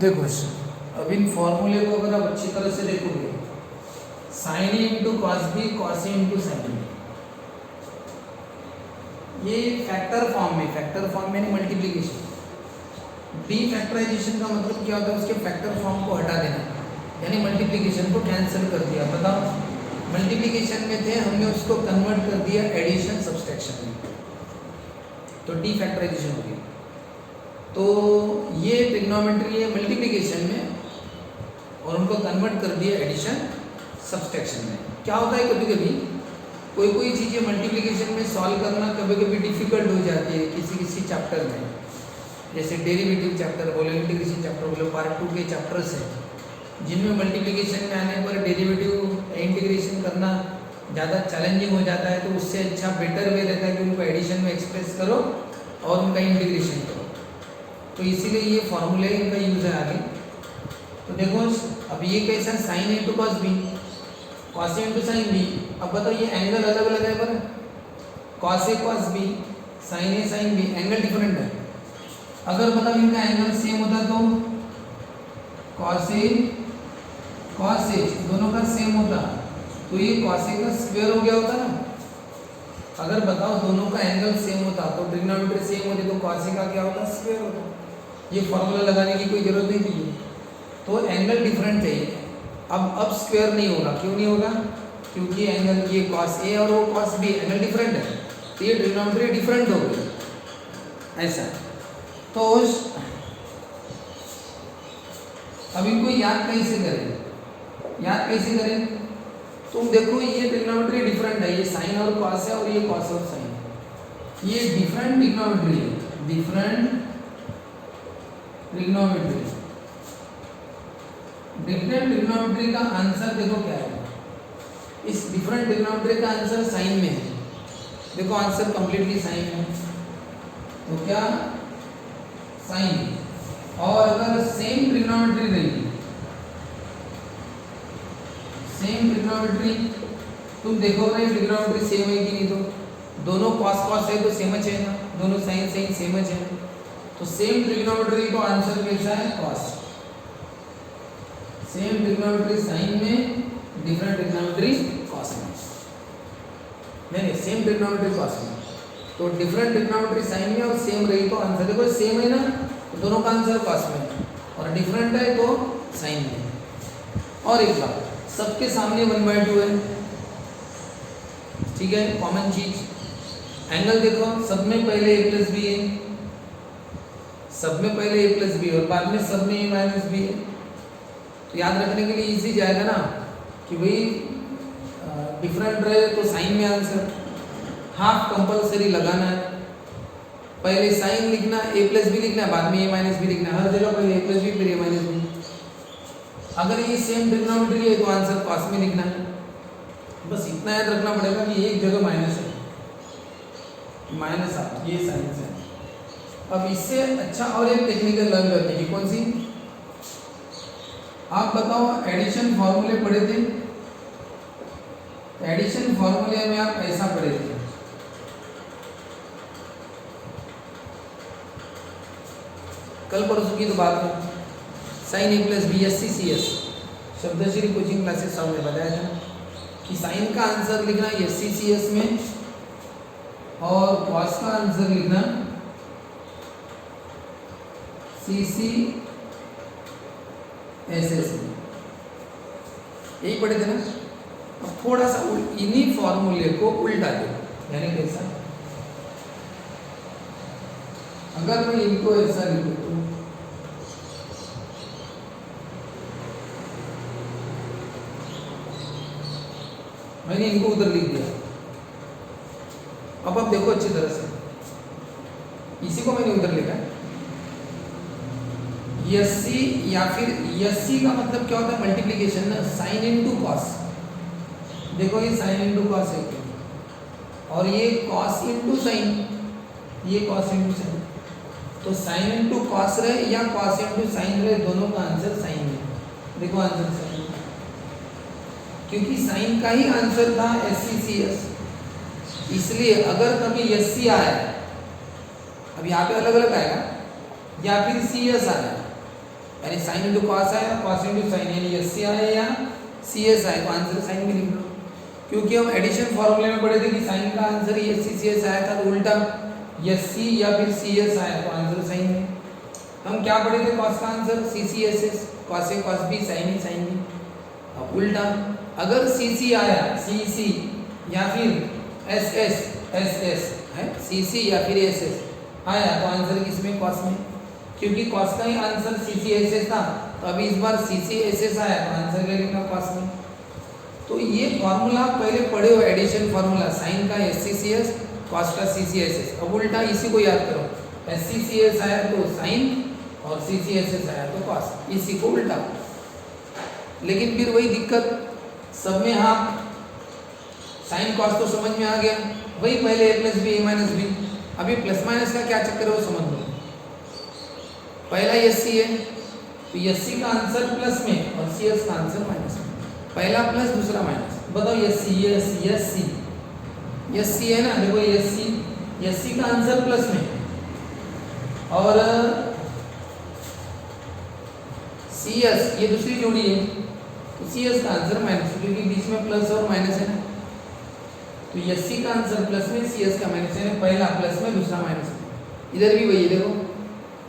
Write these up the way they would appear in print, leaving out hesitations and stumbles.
देखो अब इन फॉर्मूले को अगर आप अच्छी तरह से देखोगे, sign A into cos B, cos A into sine B, ये फैक्टर फॉर्म में नहीं, मल्टीप्लीकेशन। डी फैक्टराइजेशन का मतलब क्या होता है, उसके फैक्टर फॉर्म को हटा देना, यानी मल्टीप्लीकेशन को कैंसिल कर दिया। बताओ, मल्टीप्लीकेशन में थे, हमने उसको कन्वर्ट कर दिया एडिशन सब्सट्रैक्शन में, तो डी फैक्टराइजेशन हो गया। तो ये ट्रिग्नोमेट्री है मल्टीप्लीकेशन में, और उनको कन्वर्ट कर दिया एडिशन सब्सट्रैक्शन में। क्या होता है, कभी कभी कोई चीज़ें मल्टीप्लीकेशन में सॉल्व करना कभी कभी डिफिकल्ट हो जाती है किसी चैप्टर में, जैसे डेरिवेटिव चैप्टर बोलो, इंटीग्रेशन चैप्टर बोलो, पार्ट 2 के चैप्टर्स हैं जिनमें मल्टीप्लीकेशन में आने पर डेरिवेटिव इंटीग्रेशन करना ज़्यादा चैलेंजिंग हो जाता है। तो उससे अच्छा बेटर वे रहता है कि उनको एडिशन में एक्सप्रेस करो और उनका इंटीग्रेशन करो। तो इसीलिए ये फॉर्मूले इनका यूज़ है आगे। तो देखो अब ये कैसा, sine into cos B, cos A into sine B. अब बताओ ये एंगल अलग अलग है पर, cos A cos B, sine A sine B, angle different है। अगर बताओ इनका एंगल सेम होता तो कॉस ए कॉस ए दोनों का सेम होता तो ये कॉस ए का स्क्वायर हो गया होता ना। अगर बताओ दोनों का एंगल सेम होता तो ट्रिग्नोमेट्री सेम होती तो कॉस ए का क्या होता, स्क्वायर होता। ये फॉर्मूला लगाने की कोई जरूरत नहीं थी, तो एंगल डिफरेंट चाहिए। अब स्क्वायर नहीं होगा, क्यों नहीं होगा, क्योंकि एंगल ये कॉस ए और वो कॉस बी एंगल डिफरेंट है, तो ये ट्रिग्नोमेट्री डिफरेंट हो गई ऐसा। तो अब इनको याद कैसे करें, तुम देखो ये ट्रिग्नोमेट्री डिफरेंट है, ये साइन और कॉस है और ये कॉस और साइन है, ये डिफरेंट ट्रिग्नोमेट्री है, डिफरेंट ट्रिग्नोमेट्री का आंसर देखो क्या है। इस डिफरेंट ट्रिग्नोमेट्री का आंसर साइन में है। देखो आंसर कंप्लीटली साइन है, तो क्या साइन। और अगर सेम ट्रिग्नोमेट्री रहेगी, सेम ट्रिग्नोमेट्री तुम देखो भाई ट्रिग्नोमेट्री सेम है कि नहीं, तो दोनों कॉस कॉस है तो सेम है ना, दोनों साइन साइन सेम है, तो सेम ट्रिग्नोमेट्री तो आंसर कैसा है, कॉस। सेम ट्रिग्नोमेट्री साइन में, डिफरेंट ट्रिग्नोमेट्री कॉस में, नहीं सेम ट्रिग्नोमेट्री कॉस में, तो डिफरेंट ट्रिग्नोमेट्री साइन में और सेम रही तो आंसर देखो सेम है ना, तो दोनों का आंसर कॉस में, और डिफरेंट है तो साइन में। और एक बात, सबके सामने 1/2 है, ठीक है, कॉमन चीज। एंगल देखो सब में पहले a प्लस बी है, सब में पहले a प्लस बी और बाद में सब में a माइनस बी है। तो याद रखने के लिए इजी जाएगा ना कि भाई डिफरेंट रहे तो साइन में आंसर, हाफ कंपलसरी लगाना है, पहले साइन लिखना, a प्लस बी लिखना, बाद में a माइनस बी लिखना, हर जगह पहले a प्लस बी फिर a माइनस बी। अगर ये सेम ट्रिग्नोमेट्री है तो आंसर कॉस में लिखना है। बस इतना याद रखना पड़ेगा कि एक जगह माइनस है, माइनस आप ये साइन है। अब इससे अच्छा और एक टेक्निकल लर्न करते हैं, कौन सी, आप बताओ एडिशन फॉर्मूले पढ़े थे, एडिशन फॉर्मूले में आप ऐसा पढ़े थे, कल परसों की तो बात है, sine A plus B S C C S, Shabdashree coaching classes सब में बताया था कि साइन का आंसर लिखना एस सी सी एस में और कॉस का आंसर लिखना सी सी एस एस में, यही पढ़े थे ना। अब थोड़ा सा इन्हीं फॉर्मूले को उल्टा दे, यानी कैसा, अगर मैं इनको ऐसा लिखूं तो मैंने इनको उधर लिख दिया। अब आप देखो अच्छी तरह से, इसी को मैंने उधर लिखा, यस्सी या फिर यस्सी का मतलब क्या होता है, मल्टीप्लीकेशन ना, साइन इनटू कॉस। देखो ये साइन इनटू कॉस है और ये कॉस इनटू साइन, ये कॉस इनटू साइन, तो साइन इनटू कॉस रहे या कॉस इनटू साइन रहे, दोनों का आंसर साइन है। देखो आंसर साइन, क्योंकि साइन का ही आंसर था एस सी सी एस, इसलिए अगर कभी एस सी आया, अब यहाँ पे अलग अलग आएगा, या फिर सी एस आया, यानी साइन इंटू कॉस आया, कॉस इंटू साइन, यानी एस सी आया या सी एस आया, तो आंसर साइन में लिख लो। क्योंकि हम एडिशन फॉर्मूले में पढ़े थे कि साइन का answer S C C S आया था, तो उल्टा एस सी या फिर सी एस आया तो आंसर साइन में। हम क्या पढ़े थे कॉस का answer C C S S, cos A cos B sine A sine B. अब उल्टा अगर सी सी आया, सी सी या फिर एस एस, एस एस है, सी सी या फिर एस एस आया तो आंसर किसमें, कॉस में। क्योंकि कॉस का ही answer C C S S था, तो अभी इस बार सी सी एस एस आया तो आंसर क्या लिखना, कॉस में। तो ये फॉर्मूला आप पहले पढ़े हो, एडिशन फॉर्मूला, साइन का S C C S, cos का सी सी एस एस। अब उल्टा इसी को याद करो, एस सी सी एस आया तो साइन और सी सी एस एस आया तो कॉस, इसी को उल्टा। लेकिन फिर वही दिक्कत, सब में हाफ, साइन कॉस तो समझ में आ गया, वही पहले ए प्लस बी ए माइनस बी। अभी प्लस माइनस का क्या चक्कर है वो समझ लो। पहला एस सी है तो एस सी का आंसर प्लस में और सी एस का आंसर माइनस में, पहला प्लस दूसरा माइनस। बताओ S C S S C, S C है ना, देखो एस सी का आंसर प्लस में और सी एस ये दूसरी जोड़ी है, तो सी एस का आंसर माइनस, क्योंकि बीच में प्लस और माइनस है ना। तो एस सी का आंसर प्लस में, सी एस का माइनस है, पहला प्लस में दूसरा माइनस में। इधर भी वही है, देखो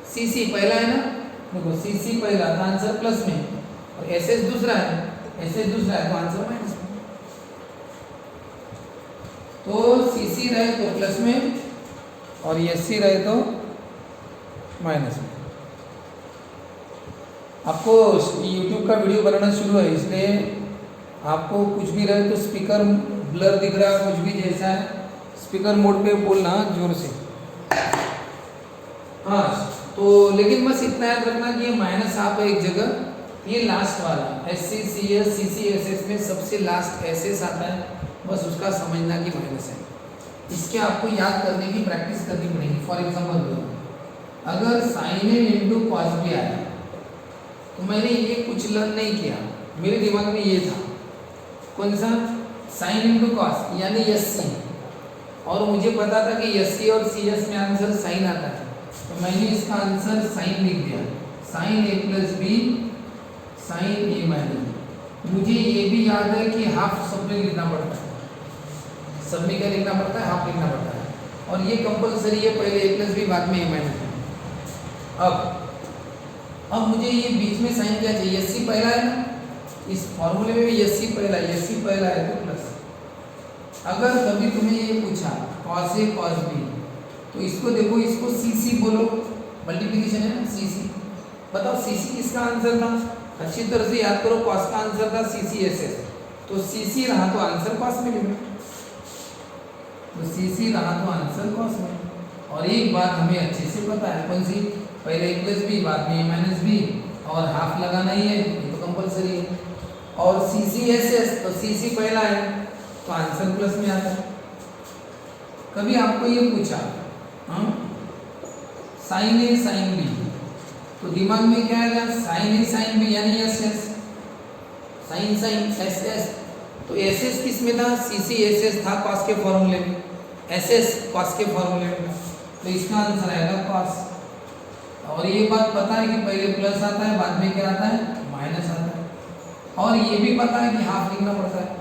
सी सी पहला है ना, देखो सी सी पहला तो आंसर प्लस में, और एस एस दूसरा है, एस एस दूसरा है तो आंसर माइनस में। तो सी सी रहे तो प्लस में और एस सी रहे तो माइनस में। आपको YouTube का वीडियो बनाना शुरू है, इसलिए आपको कुछ भी रहे तो स्पीकर ब्लर दिख रहा है, कुछ भी जैसा है, स्पीकर मोड पे बोलना जोर से। हाँ, तो लेकिन बस इतना याद रखना कि ये माइनस आप एक जगह, ये लास्ट वाला S C C S C C S S में सबसे लास्ट एस एस आता है, बस उसका समझना कि माइनस है। इसके आपको याद करने की प्रैक्टिस करनी पड़ेगी। फॉर एग्जाम्पल अगर sign A into cos B आया तो मैंने ये कुछ लर्न नहीं किया, मेरे दिमाग में ये था कौन सा, साइन इंटू कॉस यानी एस सी, और मुझे पता था कि एस सी और सी एस में आंसर साइन आता है, तो मैंने इसका आंसर साइन लिख दिया, sign A plus B sine A minus B. मुझे ये भी याद है कि हाफ सब में लिखना पड़ता है, सब में क्या लिखना पड़ता है, हाफ लिखना पड़ता है, और ये कंपलसरी है, पहले ए प्लस बी बाद में ए माइनस बी। अब मुझे ये बीच में साइन क्या चाहिए, एस सी पहला है ना, इस फॉर्मूले में भी एस सी पहला है तो प्लस। अगर कभी तुम्हें ये पूछा कॉस ए कॉस बी, तो इसको देखो, इसको सी सी बोलो, मल्टीप्लिकेशन है ना, सी सी। बताओ सी सी किसका आंसर था, अच्छी तरह से याद करो, कॉस का आंसर था सी सी एस एस, तो सी सी रहा तो आंसर कॉस में लिखना, तो सी सी रहा तो आंसर कॉस में। और एक बात हमें अच्छे से पता है, कौन सी, पहले ए प्लस बी बाद में ए माइनस बी, और हाफ लगाना ही है, ये तो कंपलसरी है। और सी सी एस एस, तो सी सी पहला है तो आंसर प्लस में आता है। कभी आपको ये पूछा साइन ए साइन बी, तो दिमाग में क्या आएगा, साइन ए साइन बी यानी S S, sine sine S S, तो एस एस किस में था, सी सी एस एस था कॉस के फॉर्मूले में, एस एस कॉस के फॉर्मूले में, तो इसका आंसर आएगा कॉस। और ये बात पता है कि पहले प्लस आता है बाद में क्या आता है, माइनस आता है, और ये भी पता है कि हाफ लिखना पड़ता है।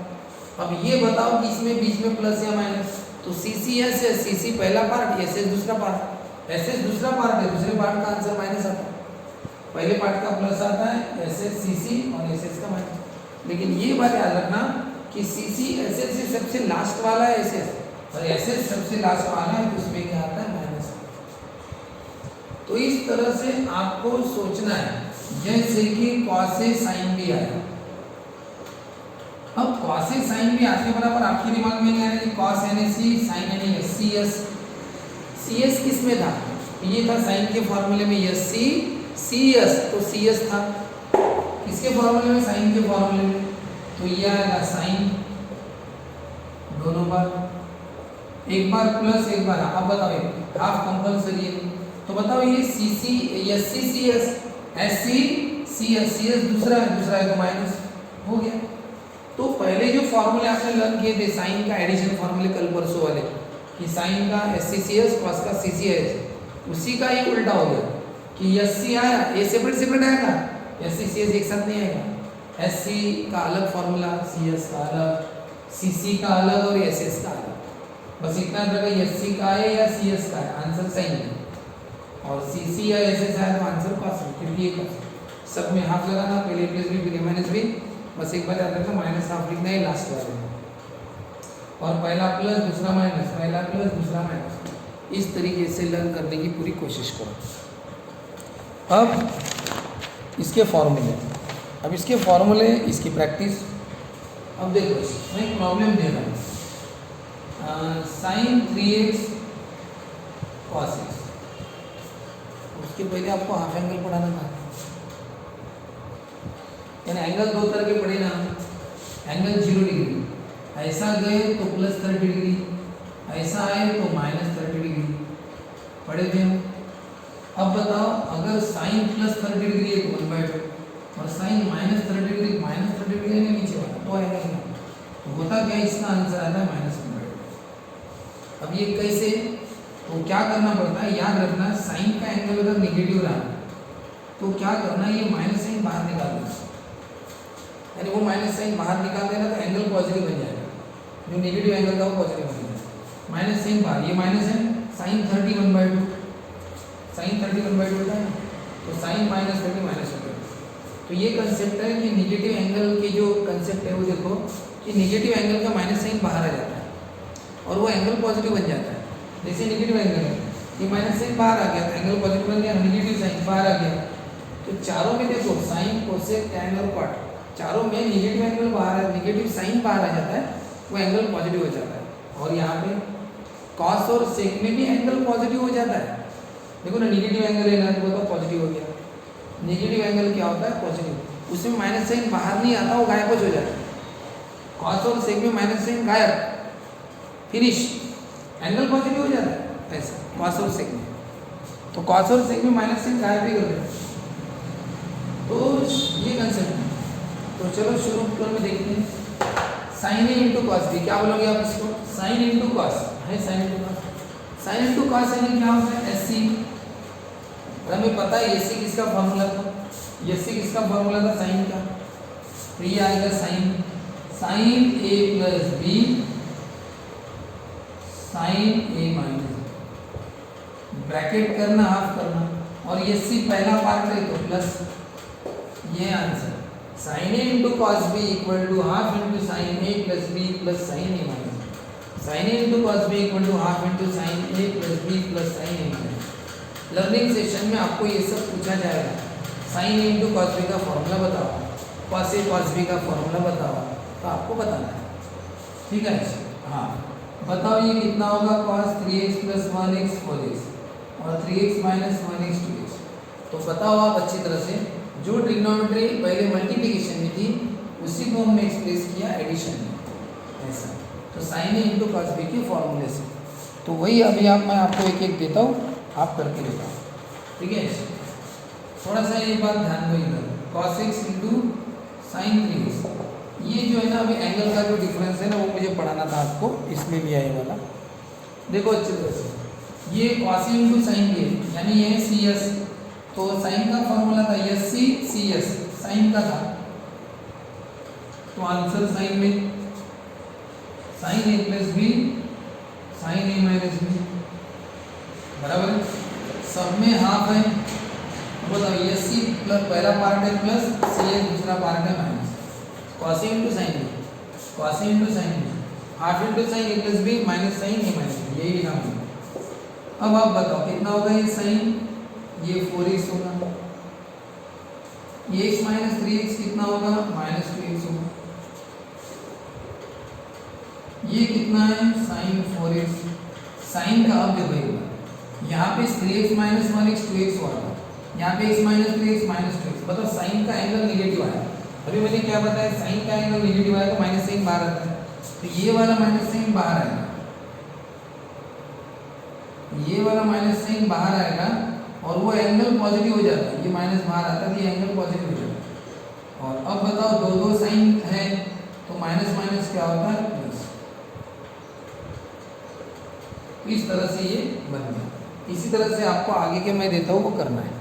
अब ये बताओ कि इसमें बीच में प्लस या माइनस, तो सी सी एस एस, सी सी पहला पार्ट, एस एस दूसरा पार्ट, एस एस दूसरा पार्ट है, दूसरे पार्ट का आंसर माइनस आता है, पहले पार्ट का प्लस आता है, एस एस सी सी और एस एस का माइनस। लेकिन ये बात याद रखना कि सी सी एस एस से सबसे लास्ट वाला है एस एस, और एस एस सबसे लास्ट वाला है, तो उसमें क्या आता है, माइनस। तो इस तरह से आपको सोचना है, जैसे कि कॉस ए साइन बी आया। अब कॉस ए साइन बी आने के बराबर आपके दिमाग में क्या है कि cos N A C sine N A C S, C S किस में था, ये था साइन के फॉर्मूले में एस सी सी एस, तो सी एस था किसके फॉर्मूले में, साइन के फॉर्मूले में, तो ये आएगा साइन, दोनों बार, एक बार प्लस एक बार। अब बताओ हाफ कंपलसरी है, तो बताओ ये C C S C C S, S C C S दूसरा है तो माइनस हो गया। तो पहले जो फॉर्मूले आपने लर्न किए थे साइन का एडिशन फॉर्मूले कल परसों वाले, कि साइन का S C C S, cos का सी सी एस, उसी का ही उल्टा हो गया कि एस सी आया, ए सेपरेट सेपरेट आएगा, एस सी सी एस एक साथ नहीं आएगा। एस सी का अलग फॉर्मूला, सी एस का अलग, सी सी का अलग और एस एस का अलग। बस इतना रखा, एस सी का है या सी एस का है, आंसर सही है। और सी सी या एस एस आया तो आंसर पास है, क्योंकि ये सब में हाफ लगाना, पहले प्लस बी फिर माइनस बी। बस एक बार याद रखना, माइनस हाफ लिखना है लास्ट वाले में, और पहला प्लस दूसरा माइनस, पहला प्लस दूसरा माइनस। इस तरीके से लर्न करने की पूरी कोशिश करो। अब इसके फॉर्मूले, अब इसके फॉर्मूले, इसकी प्रैक्टिस। अब देखो मैं एक प्रॉब्लम दे रहा हूँ, साइन 3x cos x। उसके पहले आपको हाफ एंगल पढ़ाना था, यानी एंगल दो तरह के पढ़े ना, एंगल 0 डिग्री, ऐसा गए तो प्लस 30 डिग्री, ऐसा आए तो माइनस 30 डिग्री पढ़े थे हम। अब बताओ, अगर साइन प्लस 30 डिग्री है तो 1/2, और sine minus 30 degree, minus 30 degree है नीचे वाला तो आएगा क्या, तो होता क्या, इसका आंसर आता है -1/2। अब ये कैसे, तो क्या करना पड़ता है, याद रखना, साइन का एंगल अगर निगेटिव रहा तो क्या करना, ये माइनस साइन बाहर निकाल देना, यानी वो माइनस साइन बाहर निकाल देना तो एंगल पॉजिटिव बन जाएगा, जो नेगेटिव एंगल था वो पॉजिटिव बन जाएगा। माइनस साइन बाहर, ये माइनस है, साइन 30 1/2, साइन 30 1/2 होता है, तो साइन माइनस 30 माइनस 1/2। तो ये कंसेप्ट है कि नेगेटिव एंगल के जो कंसेप्ट है वो देखो कि नेगेटिव एंगल का माइनस साइन बाहर आ जाता है और वो एंगल पॉजिटिव बन जाता है। जैसे नेगेटिव एंगल है, ये माइनस साइन बाहर आ गया तो एंगल पॉजिटिव बन गया, नेगेटिव साइन बाहर आ गया। तो चारों में देखो, साइन कोसेक टैन और कॉट, चारों में नेगेटिव एंगल बाहर है, नेगेटिव साइन बाहर आ जाता है, वो एंगल पॉजिटिव हो जाता है। और यहाँ पे कॉस और सेक में भी एंगल पॉजिटिव हो जाता है। देखो ना, नेगेटिव एंगल है ना, तो वो तो पॉजिटिव हो गया। नेगेटिव एंगल क्या होता है, पॉजिटिव, उसमें माइनस साइन बाहर नहीं आता, वो गायब हो जाता है। कॉस और सेक में माइनस साइन गायब, फिनिश, एंगल पॉजिटिव हो जाता है ऐसा कॉस और सेक में। तो कॉस और सेक में माइनस साइन गायब भी कर देते हैं। तो ये कंसेप्ट है। तो चलो शुरू में देखते हैं, sign A into cos B, क्या बोलोगे आप इसको, साइन इंटू कॉस है, sign into cos, sign into cos यानी क्या होता है, एस सी। हमें पता है एस सी किसका फॉर्मूला था, एस सी किसका फॉर्मूला था, साइन का। तो ये आएगा sign, sign A plus B sine A minus, bracket करना, हाफ करना, और एस सी पहला पार्ट है तो प्लस, ये answer sine A into cos B equal to half into sine A plus B plus sine A minus, sine A into cos B equal to half into sine A plus B plus sine A minus. Learning session में आपको ये सब पूछा जाएगा, sine A into cos B का formula बताओ, cos A cos B का formula बताओ, तो आपको बताना है, ठीक है। हाँ बताओ, ये कितना होगा, cos 3x plus 1x 4x और 3x माइनस 1x 2x। तो बताओ आप अच्छी तरह से, जो ट्रिग्नोमेट्री पहले मल्टीप्लिकेशन में थी उसी को हमने एक्सप्रेस किया एडिशन में, ऐसा। तो sign A into cos B के फॉर्मूले से, तो वही अभी मैं आपको एक एक देता हूँ, आप करके देता हूँ, ठीक है। थोड़ा सा ये बात ध्यान दो इधर, cos x into sine 3x, ये जो है ना, अभी एंगल का जो डिफरेंस है ना, वो मुझे पढ़ाना था आपको, इसलिए लिया ये वाला। देखो अच्छी तरह से, ये cos इंटू साइन के, यानी ये सी एस, तो साइन का फॉर्मूला था S C C S, sine का था, तो आंसर साइन में sine A plus B sine A minus B बराबर है, सब में हाफ है। बताओ एस सी प्लस पहला पार्ट है प्लस, सी एस दूसरा पार्ट है minus, cos into sine B, cos into sine B, half into sine A plus B minus sine A minus B, यही लिखा मैंने। अब आप बताओ कितना होगा ये साइन, ये 4x होगा, ये x माइनस 3x कितना होगा, माइनस 2x होगा, ये कितना है, साइन 4x, साइन का अब देखो एक बार, यहाँ पे 3x माइनस 1x 2x हुआ था, यहाँ पे x minus 3x minus 2x। बताओ साइन का एंगल निगेटिव आया, अभी मैंने क्या बताया, साइन का एंगल निगेटिव आया तो माइनस साइन बाहर आता है, तो ये वाला माइनस साइन बाहर आएगा, ये वाला माइनस साइन बाहर आएगा और वो एंगल पॉजिटिव हो जाता है, ये माइनस बाहर आता है तो ये एंगल पॉजिटिव हो जाता है। और अब बताओ दो दो साइन है तो माइनस माइनस क्या होता है, प्लस। इस तरह से ये बन गया। इसी तरह से आपको आगे के मैं देता हूँ वो करना है।